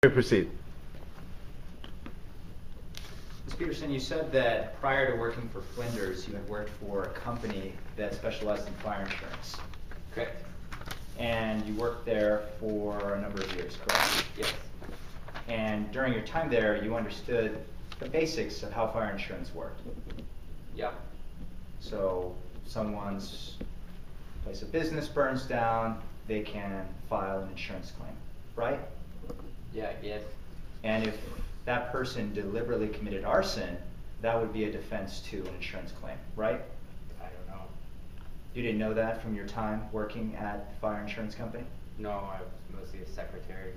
Proceed. Ms. Peterson, you said that prior to working for Flinders, you had worked for a company that specialized in fire insurance. Correct. And you worked there for a number of years, correct? Yes. And during your time there, you understood the basics of how fire insurance worked. Yeah. So someone's place of business burns down, they can file an insurance claim, right? Yeah, yes. And if that person deliberately committed arson, that would be a defense to an insurance claim, right? I don't know. You didn't know that from your time working at the fire insurance company? No, I was mostly a secretary.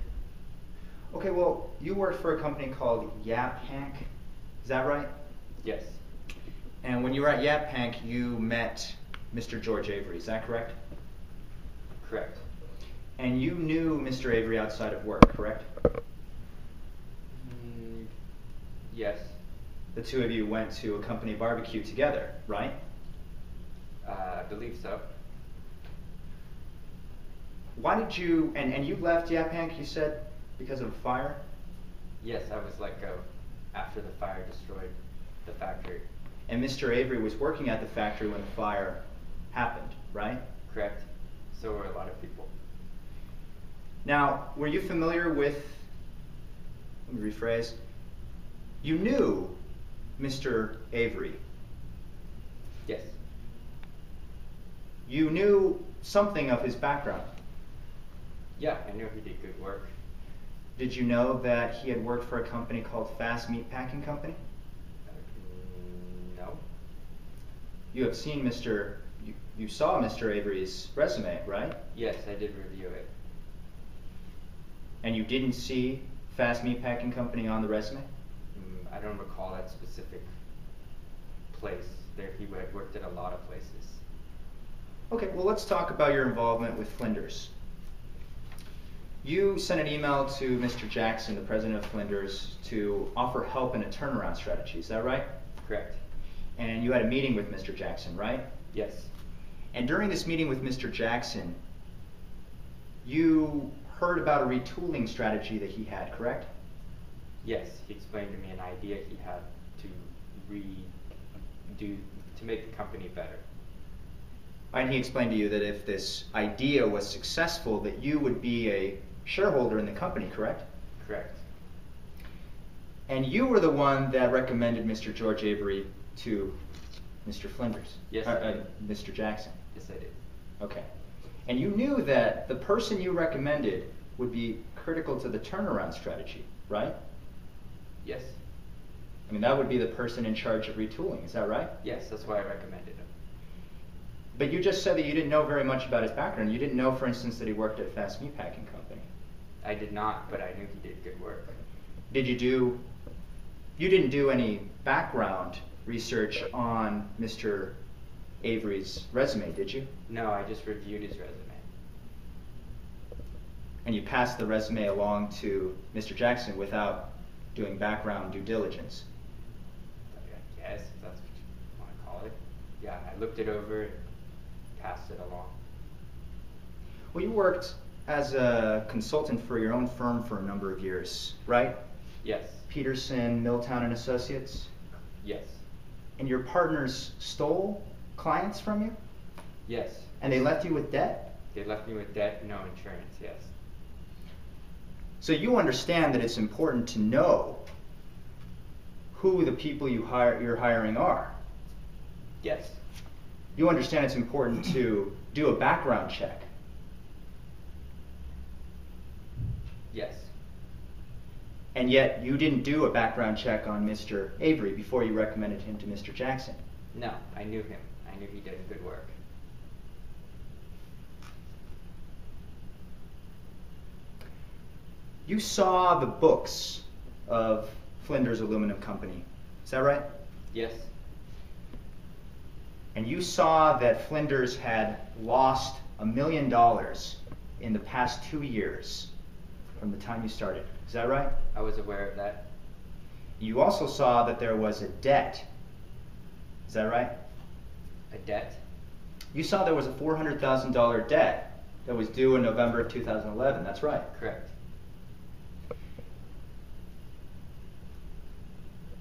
Okay, well, you worked for a company called Yap Hank, is that right? Yes. And when you were at Yap Hank, you met Mr. George Avery, is that correct? Correct. And you knew Mr. Avery outside of work, correct? Yes. The two of you went to a company barbecue together, right? I believe so. Why did you, and you left Yap Hank, you said, because of a fire? Yes, I was let go after the fire destroyed the factory. And Mr. Avery was working at the factory when the fire happened, right? Correct. So were a lot of people. Now, were you familiar with, let me rephrase, you knew Mr. Avery. Yes. You knew something of his background. Yeah, I knew he did good work. Did you know that he had worked for a company called Fast Meat Packing Company? No. You have seen you saw Mr. Avery's resume, right? Yes, I did review it. And you didn't see Fast Meat Packing Company on the resume? I don't recall that specific place. He had worked at a lot of places. Okay, well, let's talk about your involvement with Flinders. You sent an email to Mr. Jackson, the president of Flinders, to offer help in a turnaround strategy, is that right? Correct. And you had a meeting with Mr. Jackson, right? Yes. And during this meeting with Mr. Jackson, you heard about a retooling strategy that he had, correct? Yes, he explained to me an idea he had to make the company better. And he explained to you that if this idea was successful, that you would be a shareholder in the company, correct? Correct. And you were the one that recommended Mr. George Avery to Mr. Flinders? Yes, Mr. Jackson? Yes, I did. Okay. And you knew that the person you recommended would be critical to the turnaround strategy, right? Yes. I mean, that would be the person in charge of retooling, is that right? Yes, that's why I recommended him. But you just said that you didn't know very much about his background. You didn't know, for instance, that he worked at Fast Meat Packing Company. I did not, but I knew he did good work. You didn't do any background research on Mr. Avery's resume, did you? No, I just reviewed his resume. And you passed the resume along to Mr. Jackson without doing background due diligence? I guess, if that's what you want to call it. Yeah, I looked it over and passed it along. Well, you worked as a consultant for your own firm for a number of years, right? Yes. Peterson, Milltown and Associates? Yes. And your partners stole clients from you? Yes. And they left you with debt? They left me with debt, no insurance, yes. So you understand that it's important to know who the people you're hiring are? Yes. You understand it's important to do a background check? Yes. And yet you didn't do a background check on Mr. Avery before you recommended him to Mr. Jackson? No, I knew him. I knew he did good work. You saw the books of Flinders Aluminum Company, is that right? Yes. And you saw that Flinders had lost $1 million in the past 2 years from the time you started, is that right? I was aware of that. You also saw that there was a debt, is that right? A debt? You saw there was a $400,000 debt that was due in November of 2011, that's right. Correct.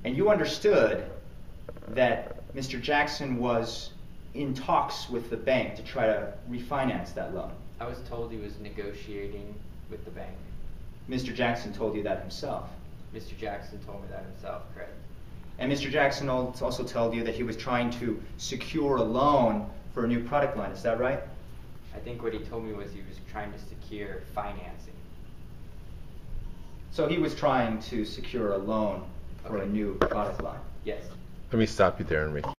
And you understood that Mr. Jackson was in talks with the bank to try to refinance that loan. I was told he was negotiating with the bank. Mr. Jackson told you that himself. Mr. Jackson told me that himself, correct? And Mr. Jackson also told you that he was trying to secure a loan for a new product line. Is that right? I think what he told me was he was trying to secure financing. So he was trying to secure a loan for a Okay. new product line. Yes. Let me stop you there, Enrique.